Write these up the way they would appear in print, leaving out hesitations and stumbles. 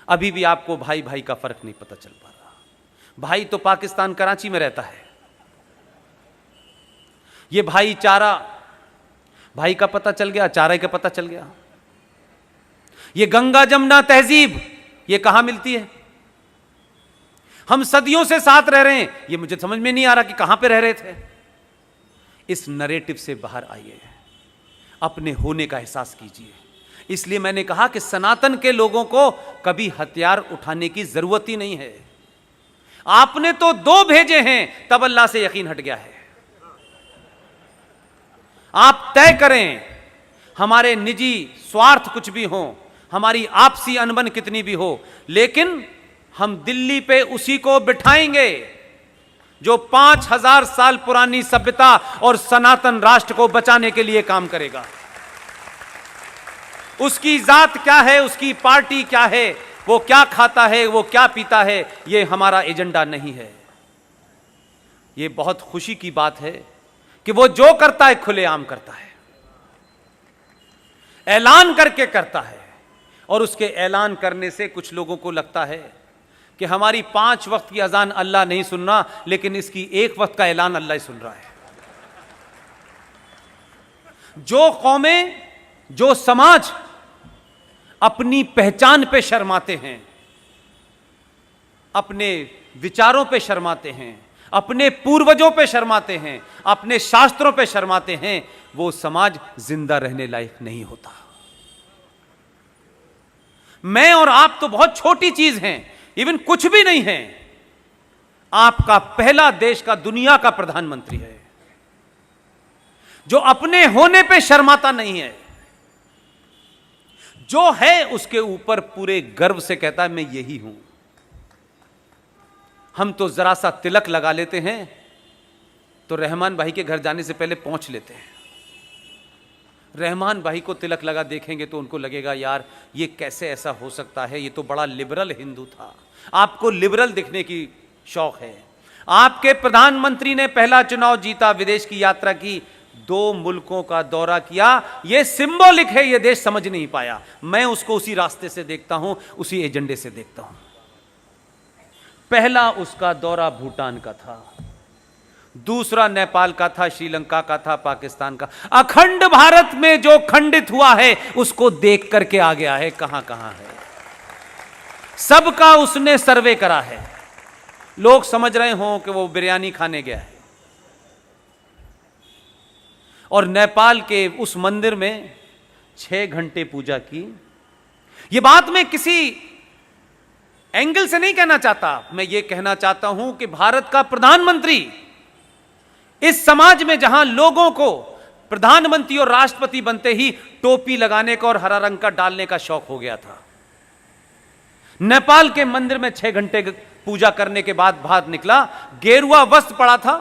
अभी भी आपको भाई भाई का फर्क नहीं पता चल पा रहा। भाई तो पाकिस्तान कराची में रहता है, ये भाईचारा, भाई का पता चल गया, चारे का पता चल गया। ये गंगा जमुना तहजीब ये कहां मिलती है? हम सदियों से साथ रह रहे हैं, ये मुझे समझ में नहीं आ रहा कि कहां पे रह रहे थे। इस नरेटिव से बाहर आइए, अपने होने का एहसास कीजिए। इसलिए मैंने कहा कि सनातन के लोगों को कभी हथियार उठाने की जरूरत ही नहीं है। आपने तो 2 भेजे हैं, तब अल्लाह से यकीन हट गया है। आप तय करें, हमारे निजी स्वार्थ कुछ भी हो, हमारी आपसी अनबन कितनी भी हो, लेकिन हम दिल्ली पे उसी को बिठाएंगे जो 5000 साल पुरानी सभ्यता और सनातन राष्ट्र को बचाने के लिए काम करेगा। उसकी जात क्या है, उसकी पार्टी क्या है, वो क्या खाता है, वो क्या पीता है, ये हमारा एजेंडा नहीं है। ये बहुत खुशी की बात है कि वो जो करता है खुलेआम करता है, ऐलान करके करता है। और उसके ऐलान करने से कुछ लोगों को लगता है कि हमारी 5 वक्त की अजान अल्लाह नहीं सुन रहा, लेकिन इसकी 1 वक्त का ऐलान अल्लाह ही सुन रहा है। जो कौमें, जो समाज अपनी पहचान पे शर्माते हैं, अपने विचारों पे शर्माते हैं, अपने पूर्वजों पे शर्माते हैं, अपने शास्त्रों पे शर्माते हैं, वो समाज जिंदा रहने लायक नहीं होता। मैं और आप तो बहुत छोटी चीज हैं, इवन कुछ भी नहीं है। आपका पहला देश का, दुनिया का प्रधानमंत्री है जो अपने होने पे शर्माता नहीं है, जो है उसके ऊपर पूरे गर्व से कहता है मैं यही हूं। हम तो जरा सा तिलक लगा लेते हैं तो रहमान भाई के घर जाने से पहले पहुंच लेते हैं। रहमान भाई को तिलक लगा देखेंगे तो उनको लगेगा यार ये कैसे ऐसा हो सकता है, ये तो बड़ा लिबरल हिंदू था। आपको लिबरल दिखने की शौक है। आपके प्रधानमंत्री ने पहला चुनाव जीता, विदेश की यात्रा की, 2 मुल्कों का दौरा किया। यह सिंबॉलिक है, यह देश समझ नहीं पाया। मैं उसको उसी रास्ते से देखता हूं, उसी एजेंडे से देखता हूं। पहला उसका दौरा भूटान का था, दूसरा नेपाल का था, श्रीलंका का था, पाकिस्तान का। अखंड भारत में जो खंडित हुआ है उसको देख करके आ गया है कहां कहां है। सबका उसने सर्वे करा है। लोग समझ रहे हों कि वो बिरयानी खाने गया है। और नेपाल के उस मंदिर में 6 घंटे पूजा की। यह बात मैं किसी एंगल से नहीं कहना चाहता, मैं यह कहना चाहता हूं कि भारत का प्रधानमंत्री इस समाज में जहां लोगों को प्रधानमंत्री और राष्ट्रपति बनते ही टोपी लगाने का और हरा रंग का डालने का शौक हो गया था, नेपाल के मंदिर में 6 घंटे पूजा करने के बाद बाहर निकला, गेरुआ वस्त्र पड़ा था,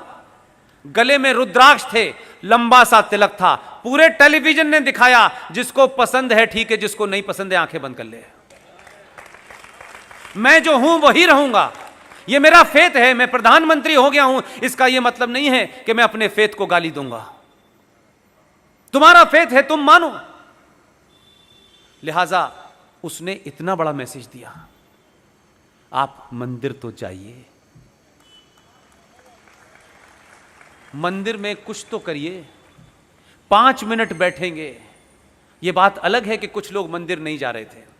गले में रुद्राक्ष थे, लंबा सा तिलक था। पूरे टेलीविजन ने दिखाया, जिसको पसंद है ठीक है, जिसको नहीं पसंद है आंखें बंद कर ले। मैं जो हूं वही रहूंगा, यह मेरा फेथ है। मैं प्रधानमंत्री हो गया हूं, इसका यह मतलब नहीं है कि मैं अपने फेथ को गाली दूंगा। तुम्हारा फेथ है, तुम मानो। लिहाजा उसने इतना बड़ा मैसेज दिया, आप मंदिर तो जाइए, मंदिर में कुछ तो करिए, 5 मिनट बैठेंगे। यह बात अलग है कि कुछ लोग मंदिर नहीं जा रहे थे।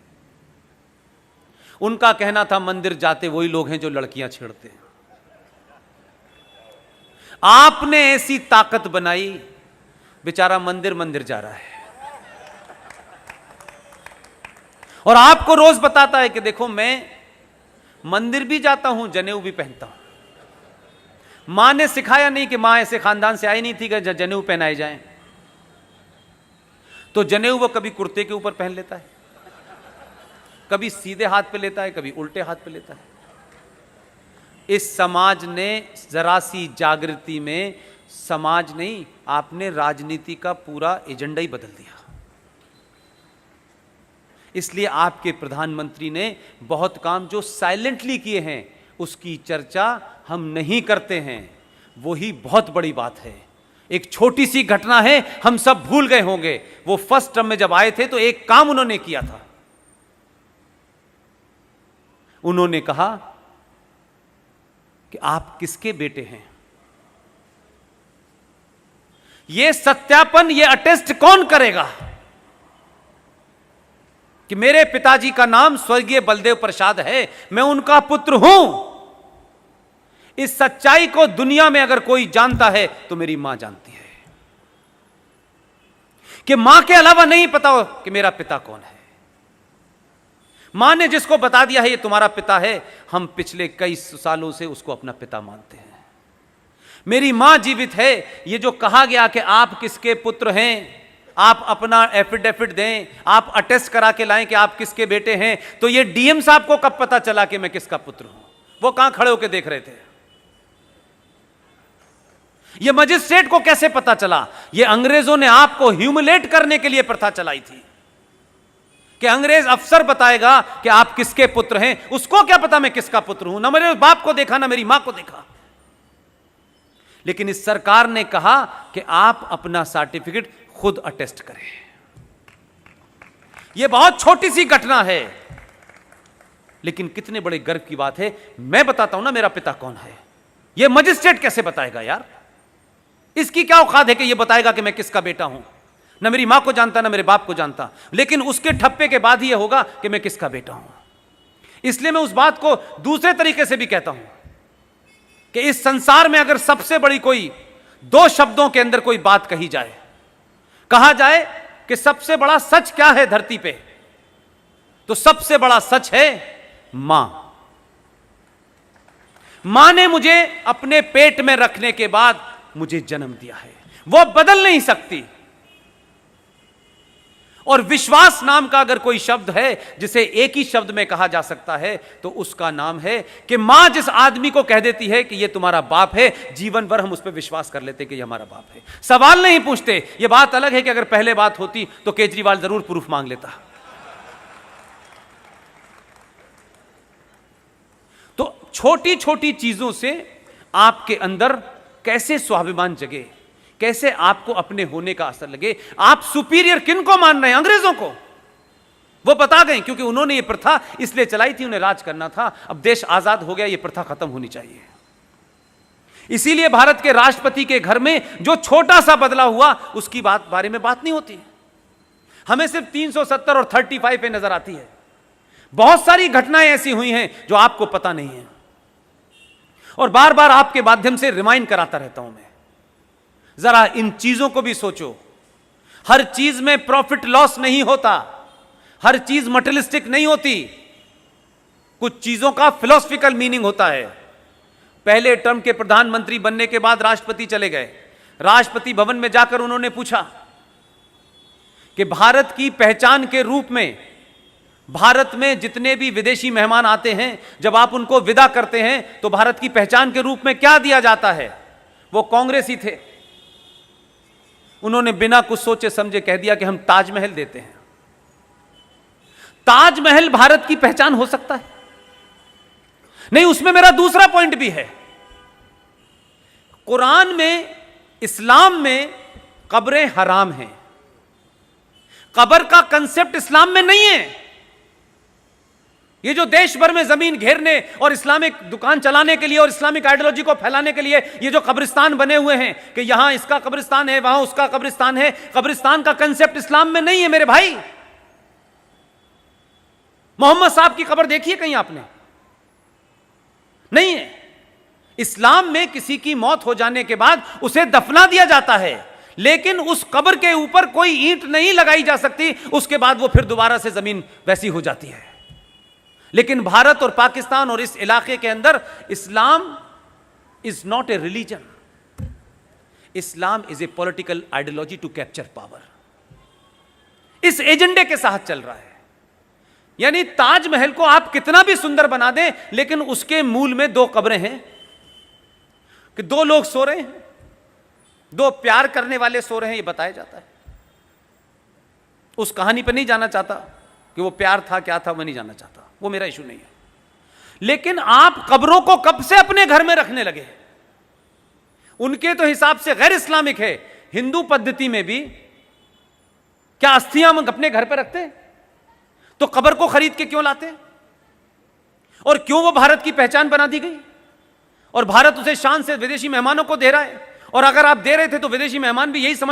उनका कहना था मंदिर जाते वही लोग हैं जो लड़कियां छेड़ते हैं। आपने ऐसी ताकत बनाई, बेचारा मंदिर मंदिर जा रहा है और आपको रोज बताता है कि देखो मैं मंदिर भी जाता हूं, जनेऊ भी पहनता हूं। मां ने सिखाया नहीं कि मां ऐसे खानदान से आई नहीं थी कि जनेऊ पहनाए जाएं, तो जनेऊ वो कभी कुर्ते के ऊपर पहन लेता है, कभी सीधे हाथ पे लेता है, कभी उल्टे हाथ पे लेता है। इस समाज ने जरा सी जागृति में, समाज नहीं, आपने राजनीति का पूरा एजेंडा ही बदल दिया। इसलिए आपके प्रधानमंत्री ने बहुत काम जो साइलेंटली किए हैं उसकी चर्चा हम नहीं करते हैं, वही बहुत बड़ी बात है। एक छोटी सी घटना है, हम सब भूल गए होंगे। वो फर्स्ट टर्म में जब आए थे तो एक काम उन्होंने किया था, उन्होंने कहा कि आप किसके बेटे हैं? यह सत्यापन, यह अटेस्ट कौन करेगा कि मेरे पिताजी का नाम स्वर्गीय बलदेव प्रसाद है, मैं उनका पुत्र हूं? इस सच्चाई को दुनिया में अगर कोई जानता है तो मेरी मां जानती है कि मां के अलावा नहीं पता हो कि मेरा पिता कौन है। मां ने जिसको बता दिया है ये तुम्हारा पिता है, हम पिछले कई सालों से उसको अपना पिता मानते हैं। मेरी मां जीवित है। ये जो कहा गया कि आप किसके पुत्र हैं, आप अपना एफिडेविट दें, आप अटेस्ट करा के लाएं कि आप किसके बेटे हैं, तो ये डीएम साहब को कब पता चला कि मैं किसका पुत्र हूं? वो कहां खड़े होकर देख रहे थे? ये मजिस्ट्रेट को कैसे पता चला? ये अंग्रेजों ने आपको ह्यूमिलेट करने के लिए प्रथा चलाई थी कि अंग्रेज अफसर बताएगा कि आप किसके पुत्र हैं। उसको क्या पता मैं किसका पुत्र हूं? ना मेरे बाप को देखा, ना मेरी मां को देखा। लेकिन इस सरकार ने कहा कि आप अपना सर्टिफिकेट खुद अटेस्ट करें। यह बहुत छोटी सी घटना है, लेकिन कितने बड़े गर्व की बात है। मैं बताता हूं ना मेरा पिता कौन है, यह मजिस्ट्रेट कैसे बताएगा यार? इसकी क्या औकात है कि यह बताएगा कि मैं किसका बेटा हूं? ना मेरी मां को जानता, ना मेरे बाप को जानता, लेकिन उसके ठप्पे के बाद ही यह होगा कि मैं किसका बेटा हूं। इसलिए मैं उस बात को दूसरे तरीके से भी कहता हूं कि इस संसार में अगर सबसे बड़ी कोई दो शब्दों के अंदर कोई बात कही जाए, कहा जाए कि सबसे बड़ा सच क्या है धरती पे, तो सबसे बड़ा सच है मां। मां ने मुझे अपने पेट में रखने के बाद मुझे जन्म दिया है, वो बदल नहीं सकती। और विश्वास नाम का अगर कोई शब्द है जिसे एक ही शब्द में कहा जा सकता है तो उसका नाम है कि मां जिस आदमी को कह देती है कि यह तुम्हारा बाप है, जीवन भर हम उस पर विश्वास कर लेते कि यह हमारा बाप है, सवाल नहीं पूछते। यह बात अलग है कि अगर पहले बात होती तो केजरीवाल जरूर प्रूफ मांग लेता। तो छोटी छोटी चीजों से आपके अंदर कैसे स्वाभिमान जगे, कैसे आपको अपने होने का असर लगे। आप सुपीरियर किन को मान रहे हैं? अंग्रेजों को। वो बता गए क्योंकि उन्होंने ये प्रथा इसलिए चलाई थी, उन्हें राज करना था। अब देश आजाद हो गया, ये प्रथा खत्म होनी चाहिए। इसीलिए भारत के राष्ट्रपति के घर में जो छोटा सा बदलाव हुआ उसकी बारे में बात नहीं होती। हमें सिर्फ 370 और 35 पे नजर आती है। बहुत सारी घटनाएं ऐसी हुई हैं जो आपको पता नहीं है, और बार बार आपके माध्यम से रिमाइंड कराता रहता हूं मैं। जरा इन चीजों को भी सोचो। हर चीज में प्रॉफिट लॉस नहीं होता, हर चीज मटेरियलिस्टिक नहीं होती, कुछ चीजों का फिलोसफिकल मीनिंग होता है। पहले टर्म के प्रधानमंत्री बनने के बाद राष्ट्रपति चले गए। राष्ट्रपति भवन में जाकर उन्होंने पूछा कि भारत की पहचान के रूप में भारत में जितने भी विदेशी मेहमान आते हैं, जब आप उनको विदा करते हैं तो भारत की पहचान के रूप में क्या दिया जाता है? वो कांग्रेसी थे, उन्होंने बिना कुछ सोचे समझे कह दिया कि हम ताजमहल देते हैं। ताजमहल भारत की पहचान हो सकता है? नहीं। उसमें मेरा दूसरा पॉइंट भी है। कुरान में, इस्लाम में कब्रें हराम हैं। कब्र का कंसेप्ट इस्लाम में नहीं है। ये जो देश भर में जमीन घेरने और इस्लामिक दुकान चलाने के लिए और इस्लामिक आइडियोलॉजी को फैलाने के लिए ये जो कब्रिस्तान बने हुए हैं कि यहां इसका कब्रिस्तान है, वहां उसका कब्रिस्तान है, कब्रिस्तान का कंसेप्ट इस्लाम में नहीं है मेरे भाई। मोहम्मद साहब की कब्र देखी है कहीं आपने? नहीं है। इस्लाम में किसी की मौत हो जाने के बाद उसे दफना दिया जाता है, लेकिन उस कब्र के ऊपर कोई ईंट नहीं लगाई जा सकती। उसके बाद वो फिर दोबारा से जमीन वैसी हो जाती है। लेकिन भारत और पाकिस्तान और इस इलाके के अंदर Islam is not a religion, Islam is a political ideology to capture power. इस एजेंडे के साथ चल रहा है। यानी ताजमहल को आप कितना भी सुंदर बना दें, लेकिन उसके मूल में दो कब्रें हैं कि दो लोग सो रहे हैं, दो प्यार करने वाले सो रहे हैं, यह बताया जाता है। उस कहानी पर नहीं जाना चाहता कि वो प्यार था क्या था, मैं नहीं जानना चाहता, वो मेरा इशू नहीं है। लेकिन आप कब्रों को कब से अपने घर में रखने लगे? उनके तो हिसाब से गैर इस्लामिक है। हिंदू पद्धति में भी क्या अस्थियां हम अपने घर पे रखते हैं? तो कब्र को खरीद के क्यों लाते हैं? और क्यों वो भारत की पहचान बना दी गई, और भारत उसे शान से विदेशी मेहमानों को दे रहा है। और अगर आप दे रहे थे तो विदेशी मेहमान भी यही समझ